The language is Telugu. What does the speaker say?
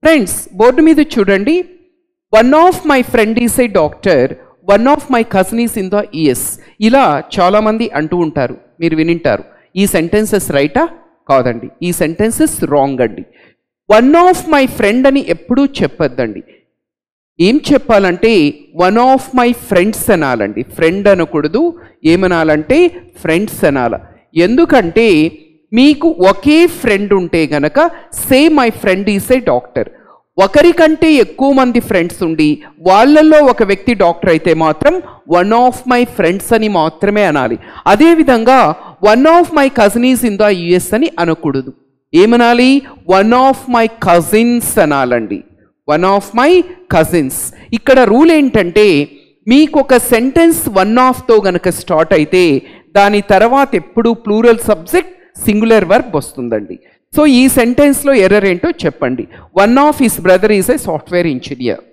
ఫ్రెండ్స్ బోర్డు మీద చూడండి, one of my friend is a doctor, one of my cousin is in the US. ఇలా చాలామంది అంటూ ఉంటారు, మీరు వినింటారు. ఈ సెంటెన్సెస్ రైటా? కాదండి, ఈ సెంటెన్సెస్ రాంగ్ అండి. వన్ ఆఫ్ మై ఫ్రెండ్ అని ఎప్పుడూ చెప్పొద్దండి. ఏం చెప్పాలంటే వన్ ఆఫ్ మై ఫ్రెండ్స్ అనాలండి. ఫ్రెండ్ అనకూడదు, ఏమనాలంటే ఫ్రెండ్స్ అనాల. ఎందుకంటే మీకు ఒకే ఫ్రెండ్ ఉంటే గనక say my friend is a doctor. ఒకరికంటే ఎక్కువ మంది ఫ్రెండ్స్ ఉండి వాళ్ళల్లో ఒక వ్యక్తి డాక్టర్ అయితే మాత్రం వన్ ఆఫ్ మై ఫ్రెండ్స్ అని మాత్రమే అనాలి. అదేవిధంగా one of my cousin is in the US అని అనకూడదు. ఏమనాలి? వన్ ఆఫ్ మై కజిన్స్ అనాలండి. One of my cousins. ఇక్కడ రూల్ ఏంటంటే మీకు ఒక సెంటెన్స్ వన్ ఆఫ్తో గనక స్టార్ట్ అయితే దాని తర్వాత ఎప్పుడు ప్లూరల్ సబ్జెక్ట్ సింగులర్ వర్బ్ వస్తుందండి. సో ఈ సెంటెన్స్లో ఎర్రర్ ఏంటో చెప్పండి. One of his brother is a software engineer.